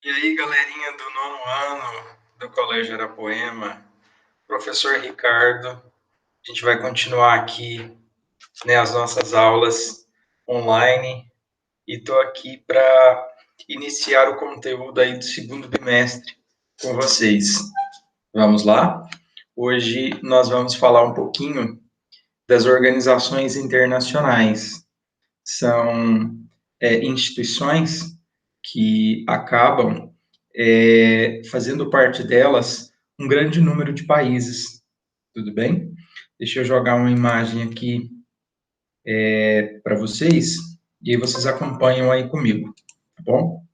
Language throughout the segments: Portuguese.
E aí, galerinha do nono ano do Colégio Arapoema, professor Ricardo, a gente vai continuar aqui, né, as nossas aulas online e estou aqui para iniciar o conteúdo aí do segundo bimestre com vocês. Vamos lá? Hoje nós vamos falar um pouquinho das organizações internacionais. São instituições que acabam fazendo parte delas um grande número de países. Tudo bem? Deixa eu jogar uma imagem aqui para vocês e aí vocês acompanham aí comigo, tá bom?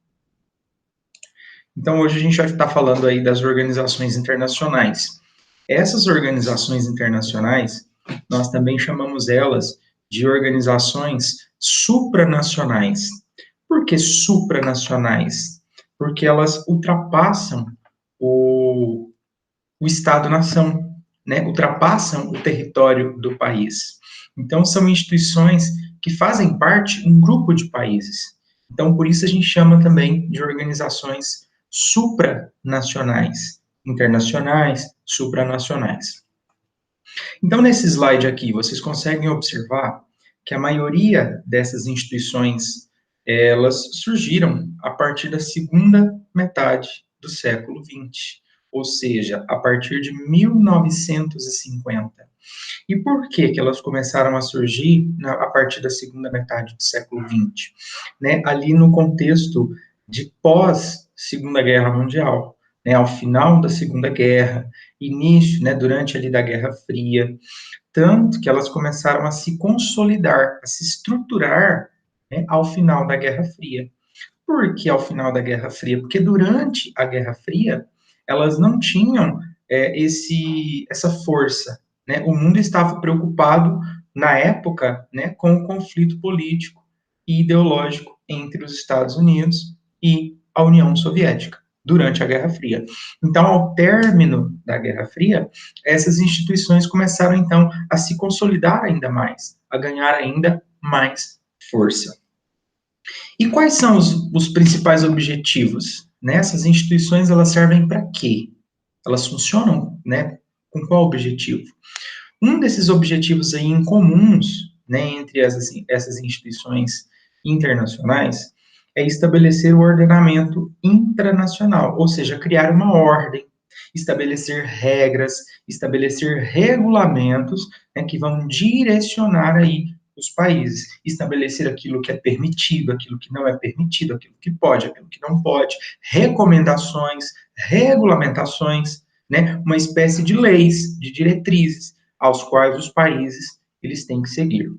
Então, hoje a gente vai estar falando aí das organizações internacionais. Essas organizações internacionais, nós também chamamos elas de organizações supranacionais. Por que supranacionais? Porque elas ultrapassam o, o Estado-nação, né? Ultrapassam o território do país. Então, são instituições que fazem parte de um grupo de países. Então, por isso a gente chama também de organizações supranacionais, internacionais, supranacionais. Então, nesse slide aqui, vocês conseguem observar que a maioria dessas instituições, elas surgiram a partir da segunda metade do século XX, ou seja, a partir de 1950. E por que que elas começaram a surgir a partir da segunda metade do século XX? Né? Ali no contexto de pós-Segunda Guerra Mundial, né? Ao final da Segunda Guerra, início, né? Durante ali da Guerra Fria, tanto que elas começaram a se consolidar, a se estruturar, né? Ao final da Guerra Fria. Por que ao final da Guerra Fria? Porque durante a Guerra Fria, elas não tinham essa força, né? O mundo estava preocupado, na época, né, com o conflito político e ideológico entre os Estados Unidos e a União Soviética, durante a Guerra Fria. Então, ao término da Guerra Fria, essas instituições começaram, então, a se consolidar ainda mais, a ganhar ainda mais força. E quais são os principais objetivos? Essas instituições, elas servem para quê? Elas funcionam, né, com qual objetivo? Um desses objetivos aí incomuns, né, entre essas instituições internacionais é estabelecer o ordenamento intranacional, ou seja, criar uma ordem, estabelecer regras, estabelecer regulamentos, né, que vão direcionar aí os países, estabelecer aquilo que é permitido, aquilo que não é permitido, aquilo que pode, aquilo que não pode, recomendações, regulamentações, né, uma espécie de leis, de diretrizes, aos quais os países eles têm que seguir.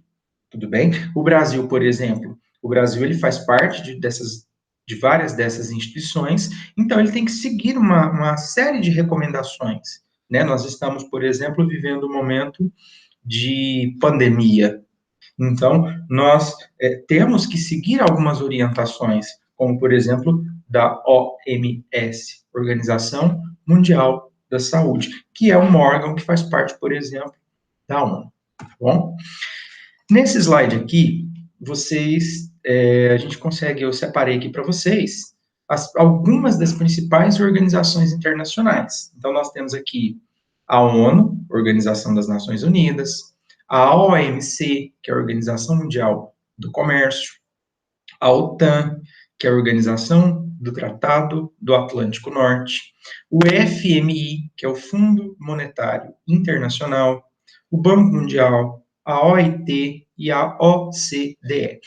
Tudo bem? O Brasil, por exemplo, o Brasil ele faz parte de várias dessas instituições, então ele tem que seguir uma série de recomendações. Né? Nós estamos, por exemplo, vivendo um momento de pandemia. Então, nós temos que seguir algumas orientações, como, por exemplo, da OMS, Organização Mundial da Saúde, que é um órgão que faz parte, por exemplo, da ONU. Tá bom? Nesse slide aqui, a gente consegue, eu separei aqui para vocês, algumas das principais organizações internacionais. Então, nós temos aqui a ONU, Organização das Nações Unidas, a OMC, que é a Organização Mundial do Comércio, a OTAN, que é a Organização do Tratado do Atlântico Norte, o FMI, que é o Fundo Monetário Internacional, o Banco Mundial, a OIT e a OCDE.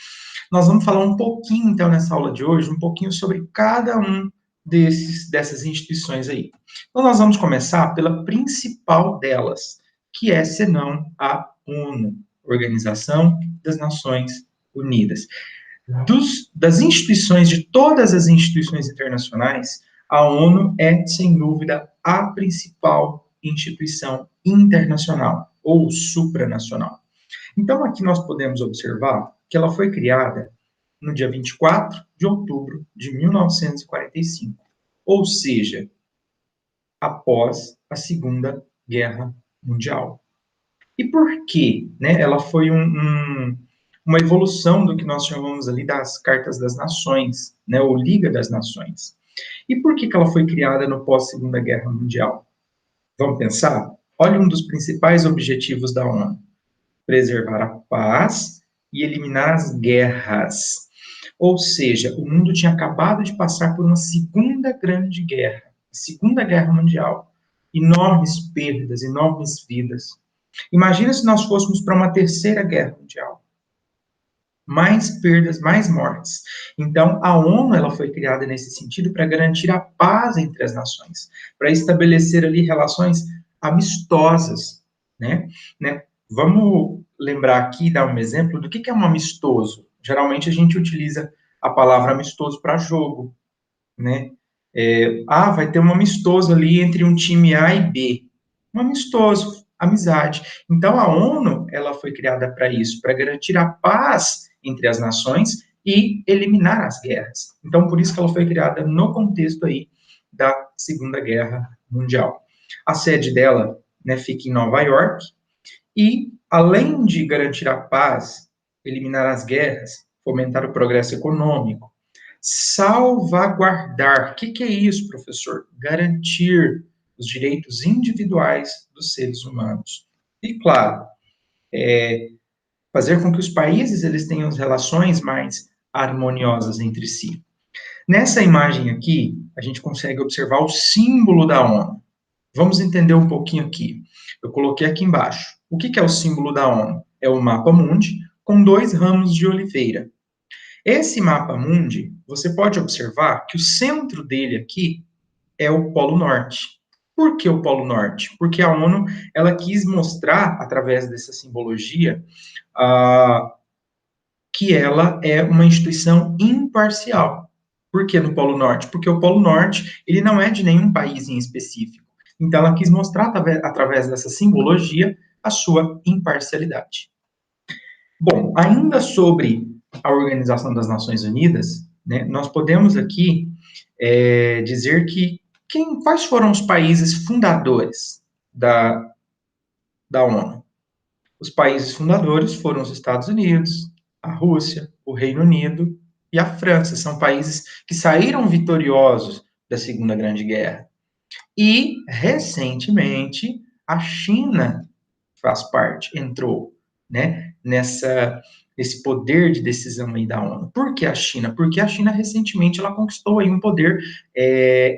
Nós vamos falar um pouquinho, então, nessa aula de hoje, um pouquinho sobre cada um dessas instituições aí. Então, nós vamos começar pela principal delas, que é, senão, a ONU, Organização das Nações Unidas. Das instituições, de todas as instituições internacionais, a ONU é, sem dúvida, a principal instituição internacional ou supranacional. Então, aqui nós podemos observar que ela foi criada no dia 24 de outubro de 1945, ou seja, após a Segunda Guerra Mundial. E por quê? Ela foi uma evolução do que nós chamamos ali das Cartas das Nações, ou Liga das Nações. E por que ela foi criada no pós-Segunda Guerra Mundial? Vamos pensar? Olha um dos principais objetivos da ONU: preservar a paz e eliminar as guerras. Ou seja, o mundo tinha acabado de passar por uma segunda grande guerra, a Segunda Guerra Mundial. Enormes perdas, enormes vidas. Imagina se nós fôssemos para uma terceira guerra mundial. Mais perdas, mais mortes. Então, a ONU ela foi criada nesse sentido para garantir a paz entre as nações, para estabelecer ali relações amistosas, né? Vamos lembrar aqui, dar um exemplo do que é um amistoso. Geralmente a gente utiliza a palavra amistoso para jogo, né? Vai ter um amistoso ali entre um time A e B. Um amistoso, amizade. Então, a ONU, ela foi criada para isso, para garantir a paz entre as nações e eliminar as guerras. Então, por isso que ela foi criada no contexto aí da Segunda Guerra Mundial. A sede dela, né, fica em Nova York e, além de garantir a paz, eliminar as guerras, fomentar o progresso econômico, salvaguardar. O que é isso, professor? Garantir os direitos individuais dos seres humanos. E, claro, fazer com que os países eles tenham as relações mais harmoniosas entre si. Nessa imagem aqui, a gente consegue observar o símbolo da ONU. Vamos entender um pouquinho aqui. Eu coloquei aqui embaixo. O que é o símbolo da ONU? É o mapa mundi com 2 ramos de oliveira. Esse mapa mundi, você pode observar que o centro dele aqui é o Polo Norte. Por que o Polo Norte? Porque a ONU ela quis mostrar, através dessa simbologia, que ela é uma instituição imparcial. Por que no Polo Norte? Porque o Polo Norte ele não é de nenhum país em específico. Então, ela quis mostrar, através dessa simbologia, a sua imparcialidade. Bom, ainda sobre a Organização das Nações Unidas, né, nós podemos aqui dizer que quais foram os países fundadores da ONU? Os países fundadores foram os Estados Unidos, a Rússia, o Reino Unido e a França. São países que saíram vitoriosos da Segunda Grande Guerra. E, recentemente, a China faz parte, entrou, né, nesse poder de decisão aí da ONU. Por que a China? Porque a China, recentemente, ela conquistou aí um poder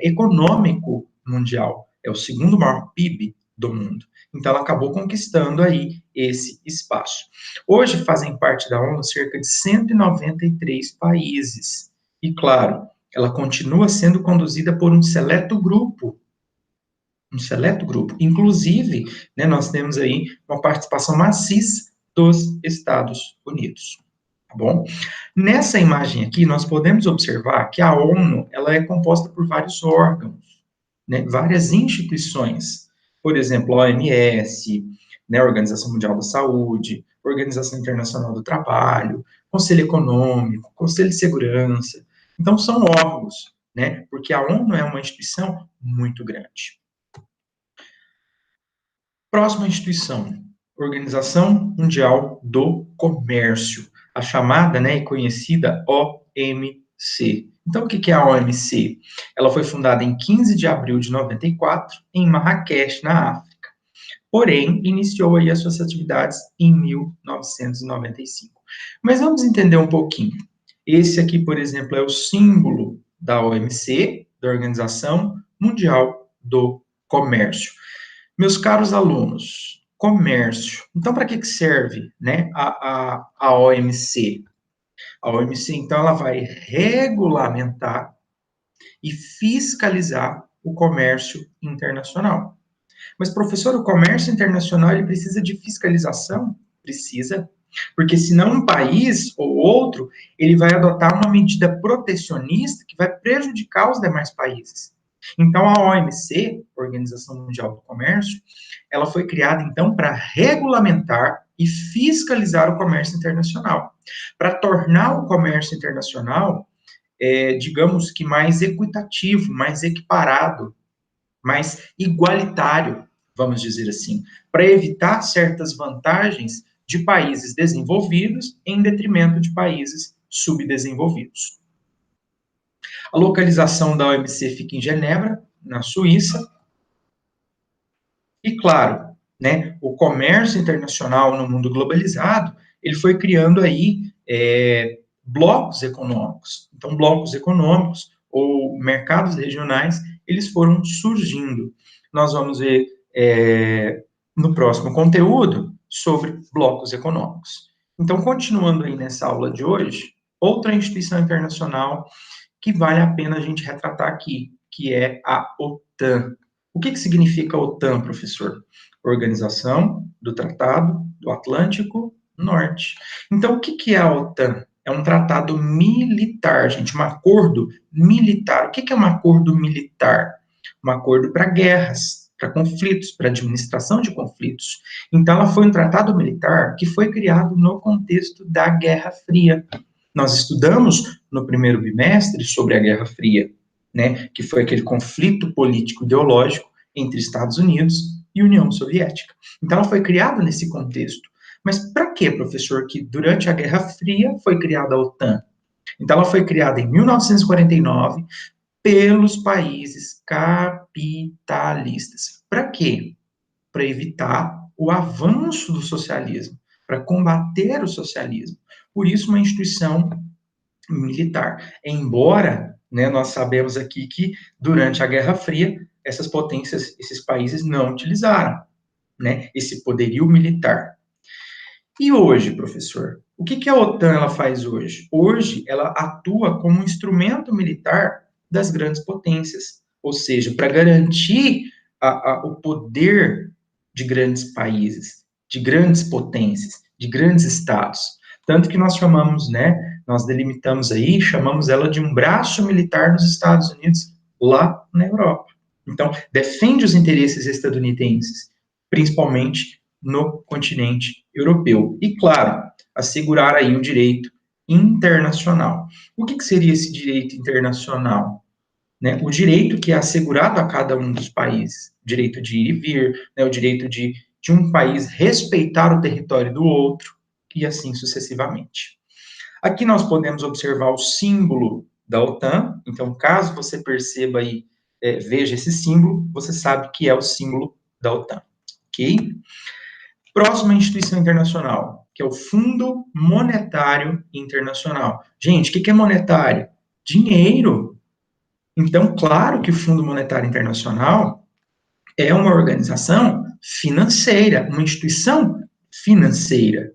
econômico mundial. É o segundo maior PIB do mundo. Então, ela acabou conquistando aí esse espaço. Hoje fazem parte da ONU cerca de 193 países. E, claro, ela continua sendo conduzida por um seleto grupo. Inclusive, né, nós temos aí uma participação maciça dos Estados Unidos. Tá bom? Nessa imagem aqui, nós podemos observar que a ONU ela é composta por vários órgãos, né, várias instituições. Por exemplo, a OMS, né, a Organização Mundial da Saúde, Organização Internacional do Trabalho, Conselho Econômico, Conselho de Segurança. Então, são órgãos, né, porque a ONU é uma instituição muito grande. Próxima instituição, Organização Mundial do Comércio, a chamada, né, e conhecida OMC. Então, o que é a OMC? Ela foi fundada em 15 de abril de 94, em Marrakech, na África. Porém, iniciou aí as suas atividades em 1995. Mas vamos entender um pouquinho. Esse aqui, por exemplo, é o símbolo da OMC, da Organização Mundial do Comércio. Meus caros alunos, comércio. Então, para que serve, né, a OMC? A OMC, então, ela vai regulamentar e fiscalizar o comércio internacional. Mas, professor, o comércio internacional, ele precisa de fiscalização? Precisa. Porque senão um país ou outro, ele vai adotar uma medida protecionista que vai prejudicar os demais países. Então, a OMC, Organização Mundial do Comércio, ela foi criada, então, para regulamentar e fiscalizar o comércio internacional, para tornar o comércio internacional, digamos que mais equitativo, mais equiparado, mais igualitário, vamos dizer assim, para evitar certas vantagens de países desenvolvidos em detrimento de países subdesenvolvidos. A localização da OMC fica em Genebra, na Suíça. E, claro, né, o comércio internacional no mundo globalizado, ele foi criando aí blocos econômicos. Então, blocos econômicos ou mercados regionais, eles foram surgindo. Nós vamos ver no próximo conteúdo sobre blocos econômicos. Então, continuando aí nessa aula de hoje, outra instituição internacional que vale a pena a gente retratar aqui, que é a OTAN. O que significa a OTAN, professor? Organização do Tratado do Atlântico Norte. Então, o que é a OTAN? É um tratado militar, gente, um acordo militar. O que é um acordo militar? Um acordo para guerras, para conflitos, para administração de conflitos. Então, ela foi um tratado militar que foi criado no contexto da Guerra Fria. Nós estudamos no primeiro bimestre sobre a Guerra Fria, né, que foi aquele conflito político-ideológico entre Estados Unidos e União Soviética. Então, ela foi criada nesse contexto. Mas para que, professor, que durante a Guerra Fria foi criada a OTAN? Então, ela foi criada em 1949 pelos países capitalistas. Para quê? Para evitar o avanço do socialismo, para combater o socialismo. Por isso, uma instituição militar. Embora, né, nós sabemos aqui que durante a Guerra Fria, essas potências, esses países não utilizaram, né, esse poderio militar. E hoje, professor, o que a OTAN ela faz hoje? Hoje, ela atua como um instrumento militar das grandes potências, ou seja, para garantir o poder de grandes países, de grandes potências, de grandes estados. Tanto que nós chamamos, né, nós delimitamos aí, chamamos ela de um braço militar dos Estados Unidos lá na Europa. Então, defende os interesses estadunidenses, principalmente no continente europeu. E, claro, assegurar aí o direito internacional. O que seria esse direito internacional? Né? O direito que é assegurado a cada um dos países, o direito de ir e vir, né? O direito de um país respeitar o território do outro, e assim sucessivamente. Aqui nós podemos observar o símbolo da OTAN, então caso você perceba aí, veja esse símbolo, você sabe que é o símbolo da OTAN, ok? Próxima instituição internacional, que é o Fundo Monetário Internacional. Gente, o que é monetário? Dinheiro. Então, claro que o Fundo Monetário Internacional é uma organização financeira, uma instituição financeira.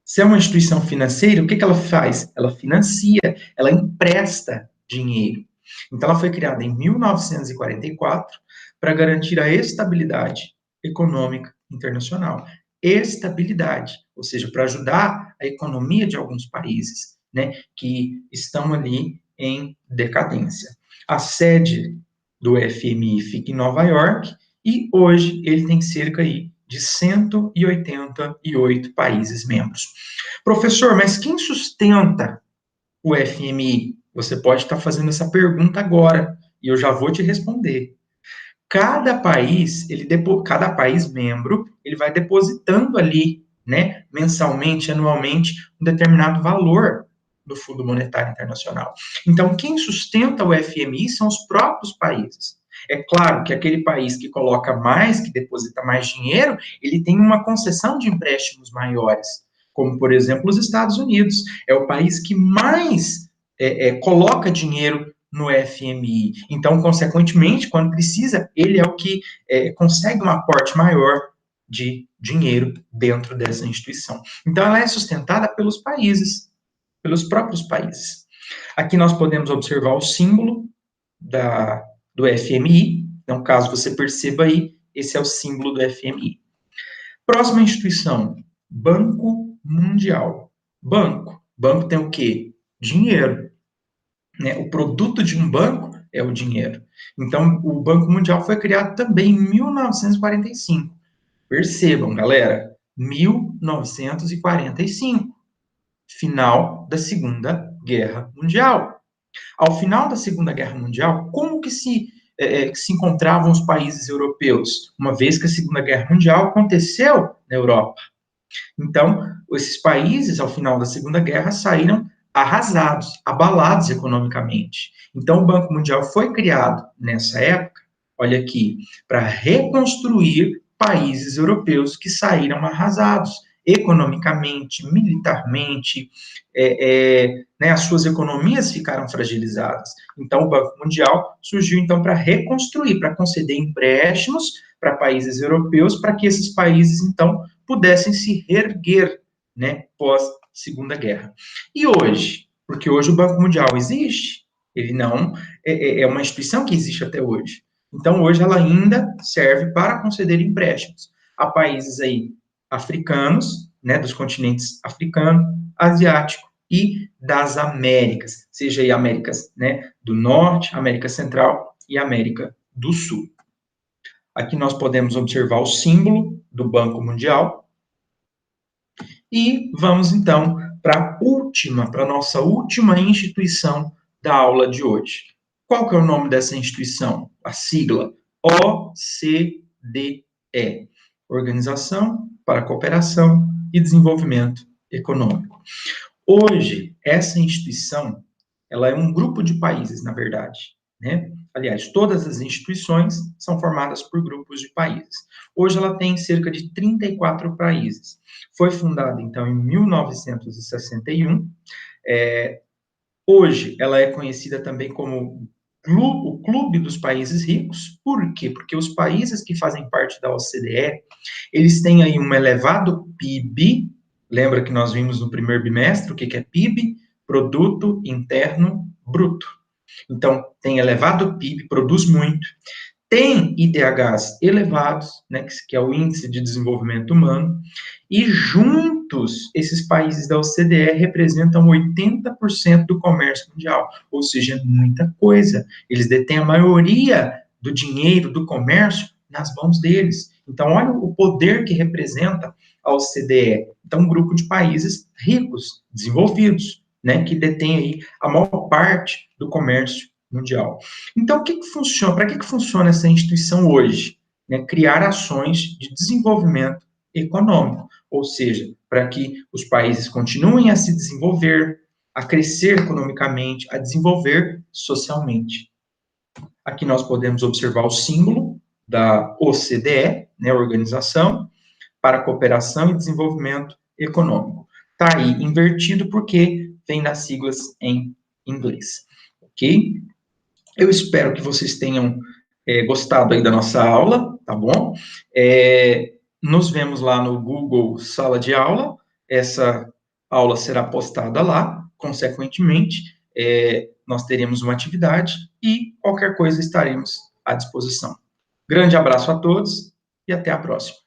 Se é uma instituição financeira, o que ela faz? Ela financia, ela empresta dinheiro. Então, ela foi criada em 1944 para garantir a estabilidade econômica internacional. Estabilidade, ou seja, para ajudar a economia de alguns países, né, que estão ali em decadência. A sede do FMI fica em Nova York e hoje ele tem cerca aí de 188 países membros. Professor, mas quem sustenta o FMI? Você pode estar fazendo essa pergunta agora e eu já vou te responder. Cada país, cada país membro, ele vai depositando ali, né, mensalmente, anualmente, um determinado valor do Fundo Monetário Internacional. Então, quem sustenta o FMI são os próprios países. É claro que aquele país que coloca mais, que deposita mais dinheiro, ele tem uma concessão de empréstimos maiores, como, por exemplo, os Estados Unidos. É o país que mais coloca dinheiro no FMI. Então, consequentemente, quando precisa, ele é o que consegue um aporte maior de dinheiro dentro dessa instituição. Então, ela é sustentada pelos países, pelos próprios países. Aqui nós podemos observar o símbolo do FMI. Então, caso você perceba aí, esse é o símbolo do FMI. Próxima instituição, Banco Mundial. Banco tem o quê? Dinheiro. Né? O produto de um banco é o dinheiro. Então, o Banco Mundial foi criado também em 1945. Percebam, galera, 1945, final da Segunda Guerra Mundial. Ao final da Segunda Guerra Mundial, como que se encontravam os países europeus, uma vez que a Segunda Guerra Mundial aconteceu na Europa? Então, esses países, ao final da Segunda Guerra, saíram arrasados, abalados economicamente. Então, o Banco Mundial foi criado nessa época, olha aqui, para reconstruir países europeus que saíram arrasados economicamente, militarmente, né, as suas economias ficaram fragilizadas. Então, o Banco Mundial surgiu então para reconstruir, para conceder empréstimos para países europeus, para que esses países então pudessem se reerguer, né, pós Segunda Guerra. E hoje, porque hoje o Banco Mundial existe, ele não é uma instituição que existe até hoje. Então, hoje ela ainda serve para conceder empréstimos a países aí africanos, né, dos continentes africano, asiático e das Américas, seja aí Américas, né, do Norte, América Central e América do Sul. Aqui nós podemos observar o símbolo do Banco Mundial. E vamos então para a nossa última instituição da aula de hoje. Qual que é o nome dessa instituição? A sigla OCDE, Organização para a Cooperação e Desenvolvimento Econômico. Hoje, essa instituição, ela é um grupo de países, na verdade, né? Aliás, todas as instituições são formadas por grupos de países. Hoje ela tem cerca de 34 países. Foi fundada, então, em 1961. Hoje ela é conhecida também como o Clube dos Países Ricos. Por quê? Porque os países que fazem parte da OCDE, eles têm aí um elevado PIB. Lembra que nós vimos no primeiro bimestre o que é PIB? Produto Interno Bruto. Então, tem elevado PIB, produz muito, tem IDHs elevados, né, que é o Índice de Desenvolvimento Humano, e juntos, esses países da OCDE representam 80% do comércio mundial, ou seja, muita coisa. Eles detêm a maioria do dinheiro, do comércio, nas mãos deles. Então, olha o poder que representa a OCDE. Então, um grupo de países ricos, desenvolvidos, né, que detém aí a maior parte do comércio mundial. Então, o que funciona? Para que funciona essa instituição hoje? Né, criar ações de desenvolvimento econômico, ou seja, para que os países continuem a se desenvolver, a crescer economicamente, a desenvolver socialmente. Aqui nós podemos observar o símbolo da OCDE, né, Organização para a Cooperação e Desenvolvimento Econômico. Está aí invertido porque vem das siglas em inglês, ok? Eu espero que vocês tenham gostado aí da nossa aula, tá bom? Nos vemos lá no Google Sala de Aula, essa aula será postada lá, consequentemente, nós teremos uma atividade e qualquer coisa estaremos à disposição. Grande abraço a todos e até a próxima.